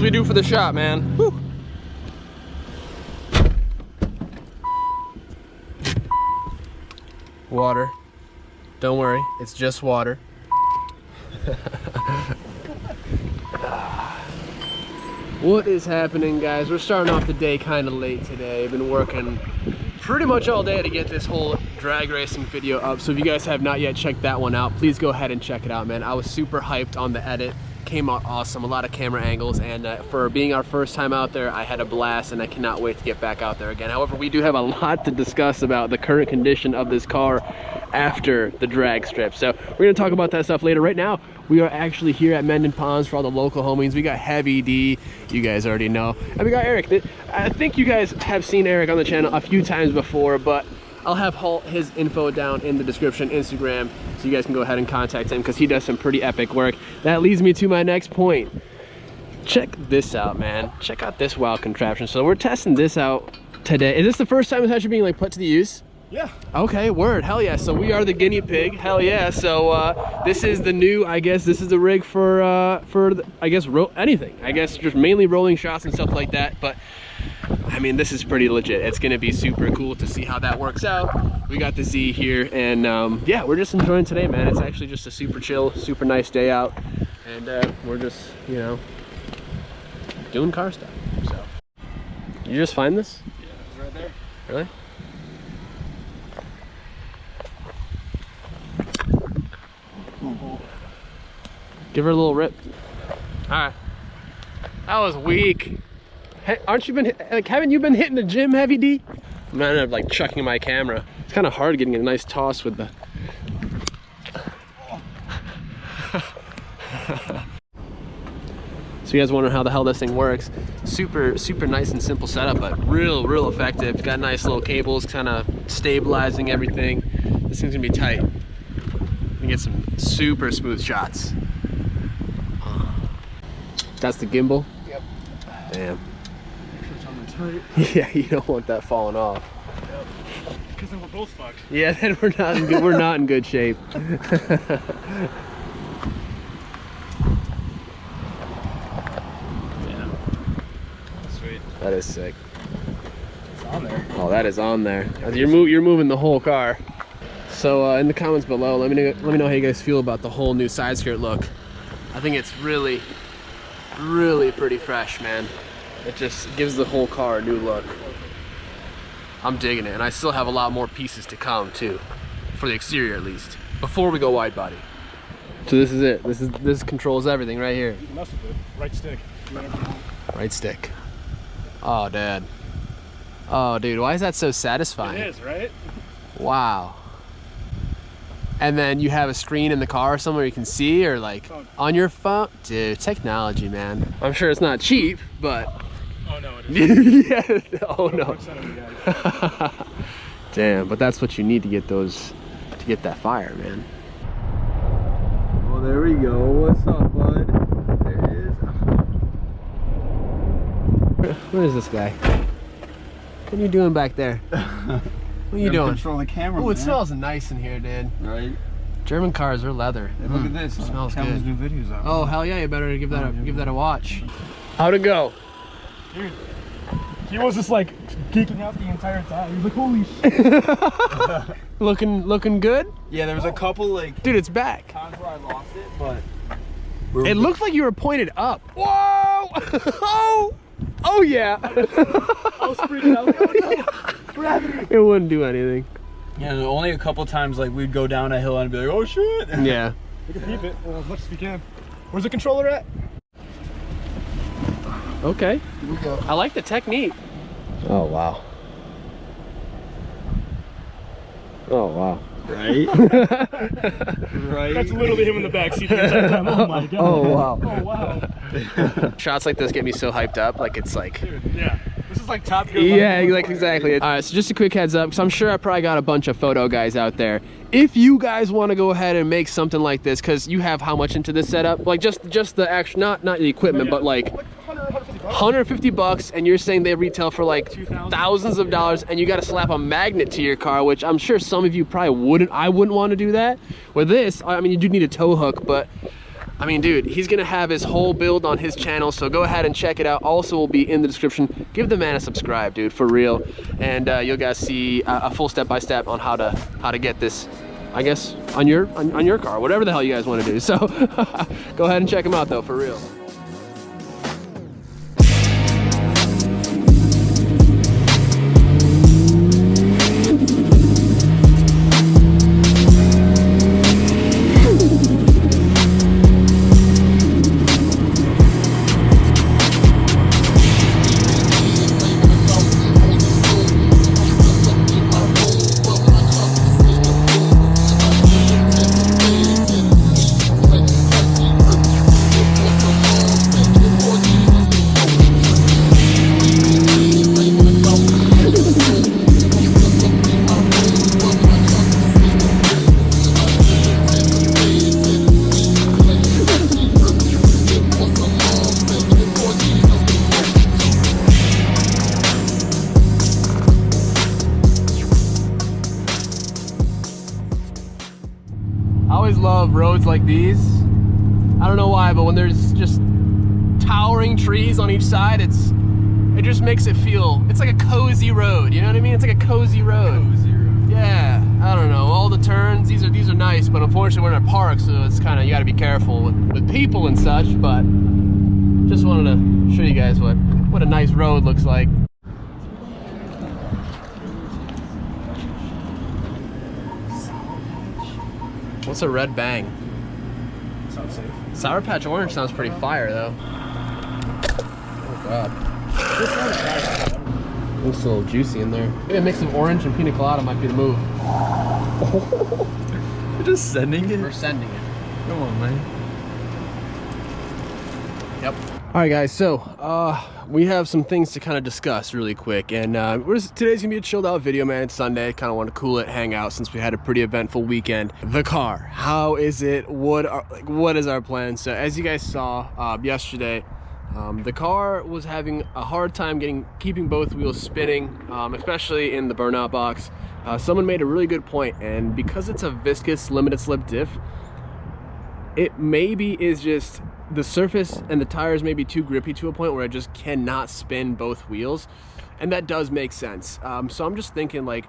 things we do for the shop, man. Woo. Water. Don't worry, it's just water. What is happening, guys? We're starting off the day kind of late today. I've been working pretty much all day to get this whole drag racing video up. So if you guys have not yet checked that one out, please go ahead and check it out, man. I was super hyped on the edit. Came out awesome, a lot of camera angles, and for being our first time out there, I had a blast and I cannot wait to get back out there again. However, we do have a lot to discuss about the current condition of this car after the drag strip. So we're gonna talk about that stuff later. Right now, we are actually here at Mendon Ponds for all the local homies. We got Heavy D, you guys already know, and we got Eric. I think you guys have seen Eric on the channel a few times before, but I'll have his info down in the description, Instagram, so you guys can go ahead and contact him because he does some pretty epic work. That leads me to my next point. Check this out, man. Check out this wild contraption. So we're testing this out today. Is this the first time it's actually being like put to the use? Yeah. Okay, word, hell yeah. So we are the guinea pig, hell yeah. So this is the new, I guess this is the rig for I guess anything. I guess just mainly rolling shots and stuff like that, but I mean, this is pretty legit. It's gonna be super cool to see how that works out. We got the Z here, and yeah, we're just enjoying today, man. It's actually just a super chill, super nice day out, and we're just, you know, doing car stuff. So, you just find this? Yeah, it's right there. Really? Give her a little rip. All right, that was weak. Hey, haven't you been hitting the gym, Heavy D? I'm gonna end up like chucking my camera. It's kind of hard getting a nice toss with the. So you guys wondering how the hell this thing works? Super nice and simple setup, but real effective. It's got nice little cables, kind of stabilizing everything. This thing's gonna be tight. You get some super smooth shots. That's the gimbal. Yep. Damn. Yeah, you don't want that falling off. Because then we're both fucked. Yeah, then we're not in good shape. Yeah. Sweet. That is sick. It's on there. Oh, that is on there. You're moving the whole car. So in the comments below, let me know how you guys feel about the whole new side skirt look. I think it's really pretty fresh, man. It just gives the whole car a new look. I'm digging it, and I still have a lot more pieces to come too, for the exterior at least, before we go wide body. So this is it. This controls everything right here. You can mess with it. Right stick. Right stick. Oh, Dad. Oh, dude, why is that so satisfying? It is, right? Wow. And then you have a screen in the car somewhere you can see, or like on your phone. Dude, technology, man. I'm sure it's not cheap, but. Oh no, it is. Yeah. Oh no. Damn, but that's what you need to get that fire, man. Well, there we go. What's up, bud? There it is. What is this guy? What are you doing back there? What are you doing? Control the camera. Oh, it smells nice in here, dude. Right. German cars are leather. Hey, look at this. It smells good. New videos out. Oh hell yeah! You better give that a watch. How'd it go? Dude, he was just like geeking out the entire time. He was like, holy shit. looking good? Yeah, there was a couple like. Dude, it's back. Times where I lost it, but. It looked like you were pointed up. Whoa! Oh yeah. I was freaking out. Like, oh no! Gravity. It wouldn't do anything. Yeah, only a couple times like we'd go down a hill and be like, oh shit. Yeah. We can keep it as much as we can. Where's the controller at? Okay. Here we go. I like the technique. Oh wow. Oh wow. Right? Right? That's literally him in the back seat the entire time. Oh my god. Oh wow. Oh wow. Shots like this get me so hyped up. Like it's like. Dude, yeah. This is like Top Gear. Yeah, like exactly. All right, so just a quick heads up, because I'm sure I probably got a bunch of photo guys out there. If you guys want to go ahead and make something like this, because you have how much into this setup? Like just the actual, not the equipment, but like 150 bucks, and you're saying they retail for like thousands of dollars, and you got to slap a magnet to your car, which I'm sure some of you probably wouldn't. I wouldn't want to do that. With this, I mean, you do need a tow hook, but I mean, dude, he's gonna have his whole build on his channel, so go ahead and check it out. Also will be in the description. Give the man a subscribe, dude, for real. And you'll guys see a full step-by-step on how to get this, I guess, on your car, whatever the hell you guys want to do. So go ahead and check him out though, for real. I always love roads like these. I don't know why, but when there's just towering trees on each side, it just makes it feel, it's like a cozy road, you know what I mean? It's like a cozy road. Cozy road. Yeah, I don't know, all the turns, these are nice, but unfortunately we're in a park, so it's kind of, you gotta be careful with people and such, but just wanted to show you guys what a nice road looks like. What's a red bang? Sounds safe. Sour Patch Orange sounds pretty fire though. Oh god. Looks a little juicy in there. Maybe a mix of orange and pina colada might be the move. You're just sending it? We're sending it. Come on, man. Yep. Alright guys, so we have some things to kind of discuss really quick, and today's gonna be a chilled out video, man. It's Sunday, kind of want to cool it, hang out since we had a pretty eventful weekend. The car, how is it? What is our plan? So as you guys saw yesterday, the car was having a hard time keeping both wheels spinning, especially in the burnout box. Someone made a really good point, and because it's a viscous limited slip diff, it maybe is just the surface and the tires may be too grippy to a point where I just cannot spin both wheels, and that does make sense. So I'm just thinking, like,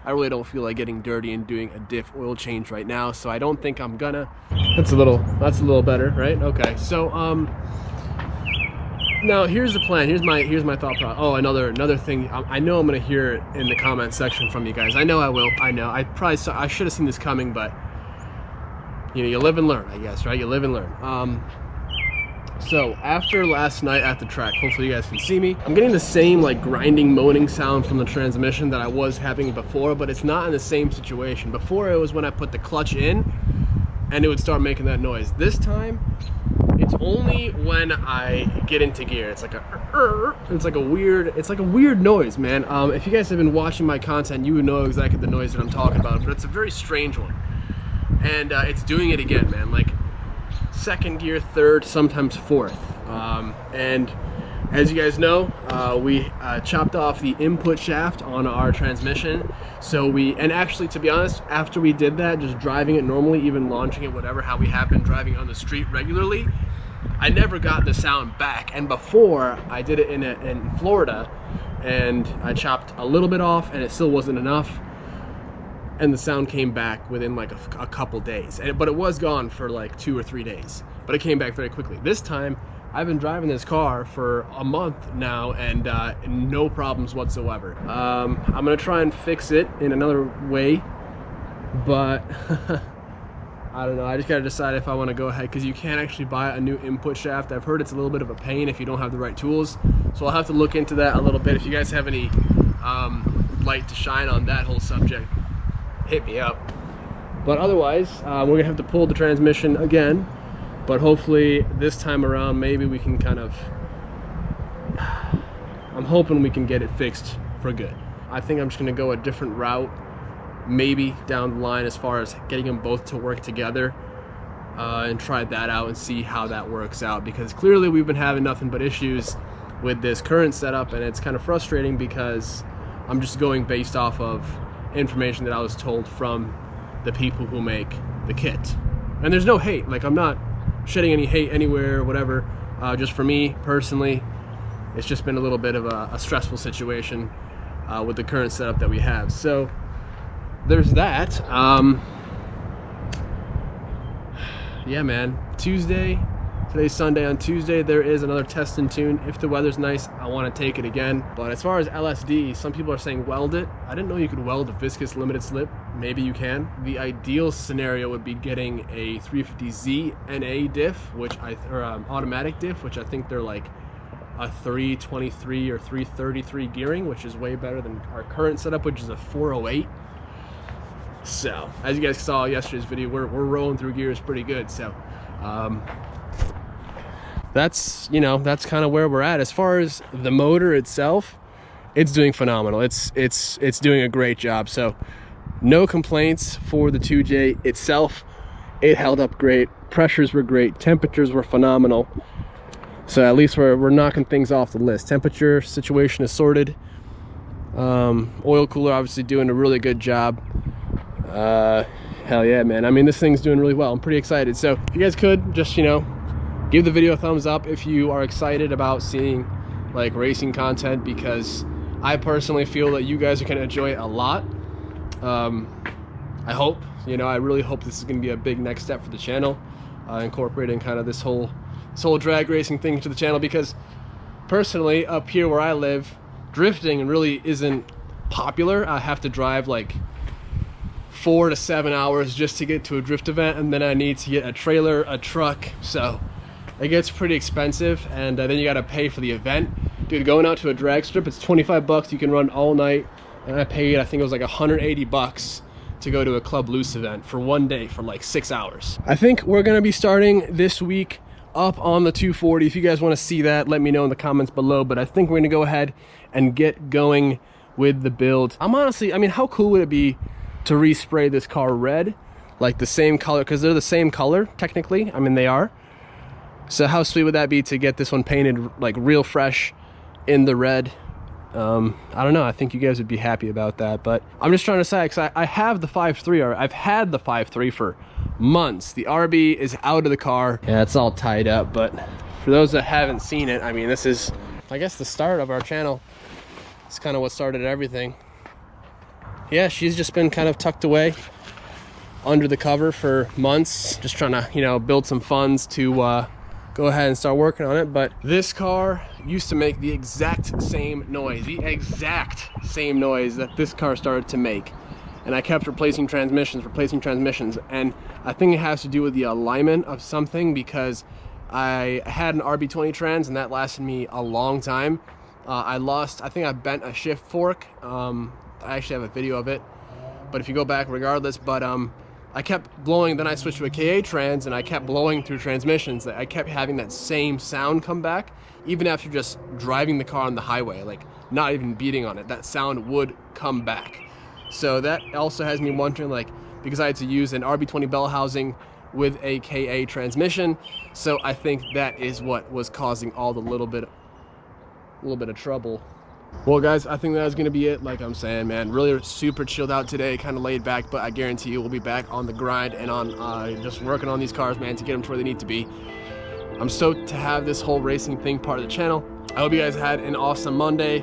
I really don't feel like getting dirty and doing a diff oil change right now, so I don't think I'm gonna. That's a little better, right? Okay, so now here's the plan. Here's my thought process. Oh, another thing. I know I'm gonna hear it in the comment section from you guys. I know I will. I know. I should have seen this coming, but you know, you live and learn, I guess, right? You live and learn. So after last night at the track, hopefully you guys can see me, I'm getting the same like grinding, moaning sound from the transmission that I was having before, but it's not in the same situation. Before, it was when I put the clutch in and it would start making that noise. This time, it's only when I get into gear. It's like a weird noise, man. If you guys have been watching my content, you would know exactly the noise that I'm talking about, but it's a very strange one. And it's doing it again, man, like second gear, third, sometimes fourth. And as you guys know, we chopped off the input shaft on our transmission. So and actually, to be honest, after we did that, just driving it normally, even launching it, whatever, how we have been driving on the street regularly, I never got the sound back. And before, I did it in Florida, and I chopped a little bit off, and it still wasn't enough. And the sound came back within like a couple days, but it was gone for like 2 or 3 days, but it came back very quickly. This time I've been driving this car for a month now, and no problems whatsoever. I'm gonna try and fix it in another way, but I don't know. I just gotta decide if I want to go ahead, because you can't actually buy a new input shaft. I've heard it's a little bit of a pain if you don't have the right tools, so I'll have to look into that a little bit. If you guys have any light to shine on that whole subject, hit me up. But otherwise, we're gonna have to pull the transmission again, but hopefully this time around maybe we can kind of, I'm hoping we can get it fixed for good. I think I'm just gonna go a different route maybe down the line as far as getting them both to work together, and try that out and see how that works out, because clearly we've been having nothing but issues with this current setup, and it's kind of frustrating because I'm just going based off of information that I was told from the people who make the kit. And there's no hate, like, I'm not shedding any hate anywhere or whatever. Just for me personally, it's just been a little bit of a stressful situation with the current setup that we have. So there's that. Yeah, man. Tuesday. Today's Sunday. On Tuesday, there is another test and tune. If the weather's nice, I want to take it again. But as far as LSD, some people are saying weld it. I didn't know you could weld a viscous limited slip. Maybe you can. The ideal scenario would be getting a 350Z NA diff, or automatic diff, which I think they're like a 323 or 333 gearing, which is way better than our current setup, which is a 408. So, as you guys saw yesterday's video, we're rolling through gears pretty good. So, that's, you know, that's kind of where we're at. As far as the motor itself, it's doing phenomenal. It's doing a great job. So no complaints for the 2J itself. It held up great. Pressures were great. Temperatures were phenomenal. So at least we're knocking things off the list. Temperature situation is sorted. Oil cooler obviously doing a really good job. Hell yeah, man. I mean, this thing's doing really well. I'm pretty excited. So if you guys could just, you know, give the video a thumbs up if you are excited about seeing like racing content, because I personally feel that you guys are going to enjoy it a lot. I hope, you know, I really hope this is going to be a big next step for the channel, incorporating kind of this whole drag racing thing to the channel, because personally up here where I live, drifting really isn't popular. I have to drive like 4 to 7 hours just to get to a drift event, and then I need to get a trailer, a truck, so it gets pretty expensive, and then you got to pay for the event. Dude, going out to a drag strip, it's 25 bucks. You can run all night, and I paid, I think it was like 180 bucks to go to a Club Loose event for one day for like 6 hours. I think we're gonna be starting this week up on the 240. If you guys want to see that, let me know in the comments below, but I think we're gonna go ahead and get going with the build. I'm honestly, I mean, how cool would it be to respray this car red, like the same color, because they're the same color technically. I mean, they are. So how sweet would that be to get this one painted like real fresh in the red? I don't know, I think you guys would be happy about that. But I'm just trying to say, because I have the 5.3, I've had the 5.3 for months. The RB is out of the car. Yeah, it's all tied up, but for those that haven't seen it, I mean, this is, I guess, the start of our channel. It's kind of what started everything. Yeah, she's just been kind of tucked away under the cover for months, just trying to, you know, build some funds to go ahead and start working on it. But this car used to make the exact same noise, that this car started to make, and I kept replacing transmissions, and I think it has to do with the alignment of something, because I had an RB20 trans and that lasted me a long time. I think I bent a shift fork. I actually have a video of it, but if you go back regardless, but I kept blowing, then I switched to a KA trans, and I kept blowing through transmissions. I kept having that same sound come back, even after just driving the car on the highway, like not even beating on it, that sound would come back. So that also has me wondering, like, because I had to use an RB20 bell housing with a KA transmission, so I think that is what was causing all the little bit of trouble. Well guys, I think that was gonna be it. Like I'm saying, man, really super chilled out today, kind of laid back, but I guarantee you we'll be back on the grind and on just working on these cars, man, to get them to where they need to be. I'm stoked to have this whole racing thing part of the channel. I hope you guys had an awesome Monday.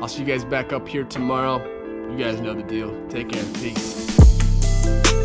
I'll see you guys back up here tomorrow. You guys know the deal. Take care. Peace.